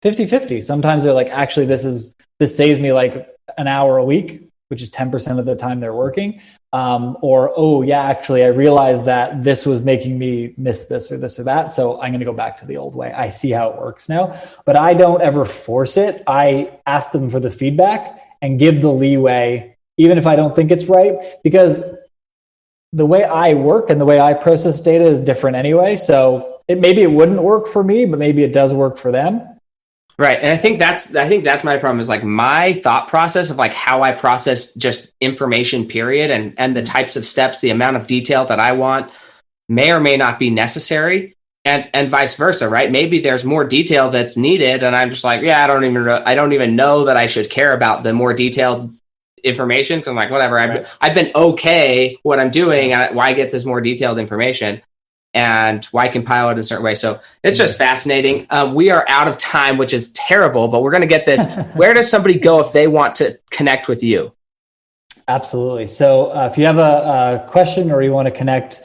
50-50. Sometimes they're like, actually, this saves me an hour a week, which is 10% of the time they're working. Or, oh yeah, actually, I realized that this was making me miss this or that. So I'm going to go back to the old way. I see how it works now, but I don't ever force it. I ask them for the feedback and give the leeway, even if I don't think it's right, because the way I work and the way I process data is different anyway. So maybe it wouldn't work for me, but maybe it does work for them. Right. And I think that's my problem is my thought process of how I process just information period and the types of steps, the amount of detail that I want may or may not be necessary and vice versa. Right. Maybe there's more detail that's needed. And I'm just I don't even know that I should care about the more detailed information. So I'm whatever, right. I've been okay what I'm doing. Why get this more detailed information? And why compile it in a certain way. So it's just fascinating. We are out of time, which is terrible, but we're going to get this. Where does somebody go if they want to connect with you? Absolutely. So if you have a question or you want to connect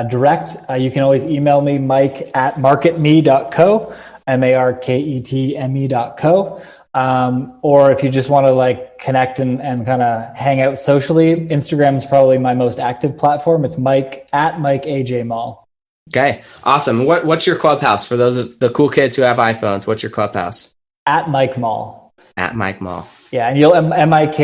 direct, you can always email me, mike@marketme.co, marketme.co. Or if you just want to connect and kind of hang out socially, Instagram is probably my most active platform. It's @MikeAJMall. Okay, awesome. What's your clubhouse for those of the cool kids who have iPhones? What's your clubhouse? @Mike Mall. @Mike Mall. Yeah, and you'll MikeMoll.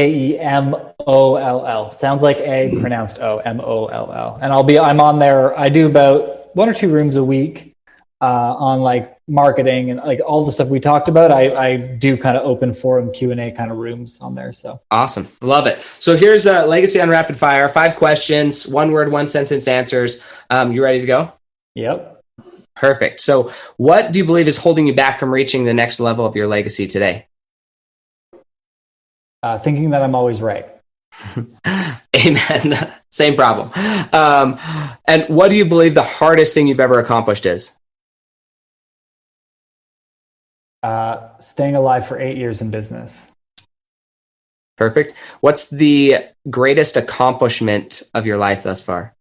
Sounds like A, pronounced O, MOLL. And I'm on there. I do about 1 or 2 rooms a week on marketing and all the stuff we talked about. I do kind of open forum Q&A kind of rooms on there. So awesome. Love it. So here's a Legacy on Rapid Fire, 5 questions, 1 word, 1 sentence answers. You ready to go? Yep. Perfect. So what do you believe is holding you back from reaching the next level of your legacy today? Thinking that I'm always right. Amen. Same problem. And what do you believe the hardest thing you've ever accomplished is? Staying alive for 8 years in business. Perfect. What's the greatest accomplishment of your life thus far?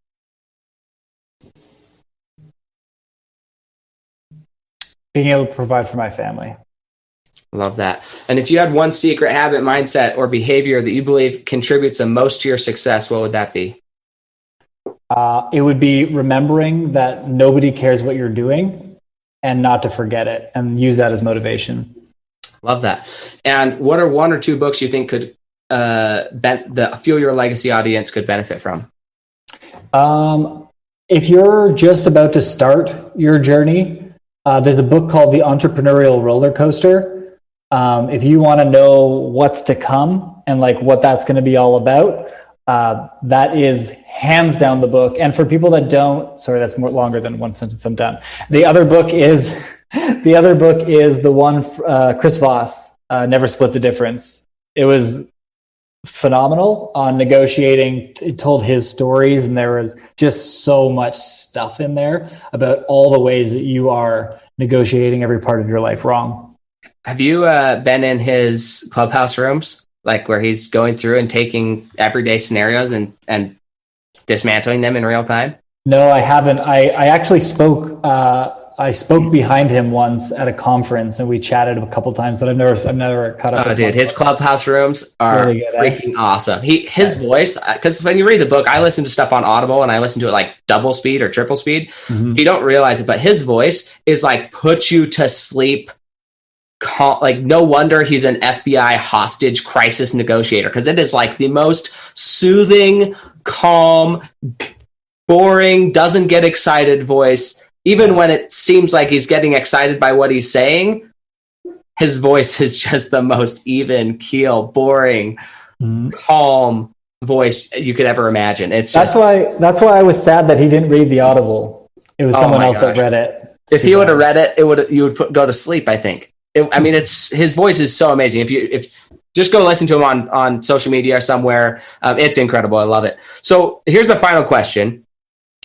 Being able to provide for my family. Love that. And if you had one secret habit, mindset, or behavior that you believe contributes the most to your success, what would that be? It would be remembering that nobody cares what you're doing and not to forget it and use that as motivation. Love that. And what are 1 or 2 books you think could the Fuel Your Legacy audience could benefit from? If you're just about to start your journey, there's a book called The Entrepreneurial Roller Coaster. If you want to know what's to come and what that's going to be all about, that is hands down the book. And for people that don't, sorry, that's more longer than 1 sentence. I'm done. The other book is the one, Chris Voss, Never Split the Difference. It was phenomenal on negotiating. It told his stories, and there was just so much stuff in there about all the ways that you are negotiating every part of your life wrong. Have you been in his clubhouse rooms, where he's going through and taking everyday scenarios and dismantling them in real time? No, I haven't. I actually spoke. I spoke behind him once at a conference, and we chatted a couple times, but I've never caught up. Oh, dude, his clubhouse rooms are really good, freaking awesome. His voice, because when you read the book, I listen to stuff on Audible, and I listen to it double speed or triple speed. Mm-hmm. You don't realize it, but his voice is put you to sleep like no wonder he's an FBI hostage crisis negotiator, because it is like the most soothing, calm, boring, doesn't get excited voice. Even when it seems like he's getting excited by what he's saying, his voice is just the most even keel, boring, calm voice you could ever imagine. It's just, that's why I was sad that he didn't read the Audible. It was someone else that read it. If he would have read it, you would go to sleep, I think. His voice is so amazing. If just go listen to him on social media or somewhere. It's incredible. I love it. So here's the final question.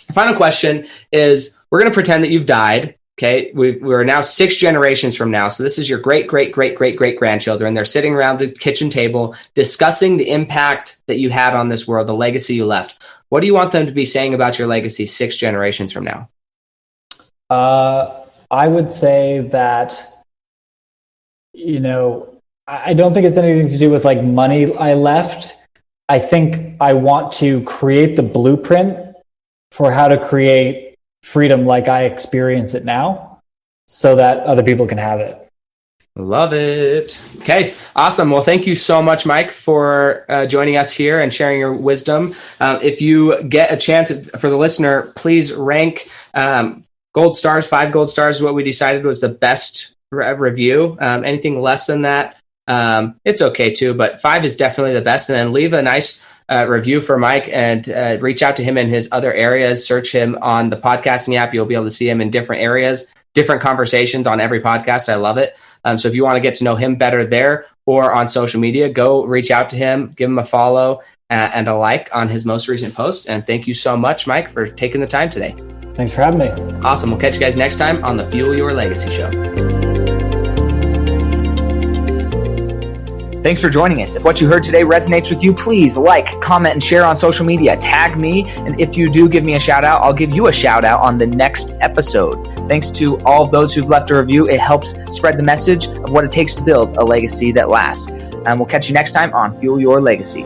The final question is, we're going to pretend that you've died. Okay. We're now 6 generations from now. So this is your great grandchildren. They're sitting around the kitchen table discussing the impact that you had on this world, the legacy you left. What do you want them to be saying about your legacy 6 generations from now? I would say that, I don't think it's anything to do with like money I left. I think I want to create the blueprint for how to create freedom like I experience it now, so that other people can have it. Love it. Okay, awesome. Well, thank you so much, Mike, for joining us here and sharing your wisdom. If you get a chance, for the listener, please rank gold stars. 5 gold stars is what we decided was the best review. Anything less than that, it's okay too, but 5 is definitely the best. And then leave a nice review for Mike, and reach out to him in his other areas. Search him on the podcasting app. You'll be able to see him in different areas, different conversations on every podcast. I love it. So if you want to get to know him better there or on social media, go reach out to him, give him a follow and a like on his most recent post. And thank you so much, Mike, for taking the time today. Thanks for having me. Awesome. We'll catch you guys next time on the Fuel Your Legacy Show. Thanks for joining us. If what you heard today resonates with you, please like, comment, and share on social media. Tag me, and if you do give me a shout out, I'll give you a shout out on the next episode. Thanks to all of those who've left a review. It helps spread the message of what it takes to build a legacy that lasts. And we'll catch you next time on Fuel Your Legacy.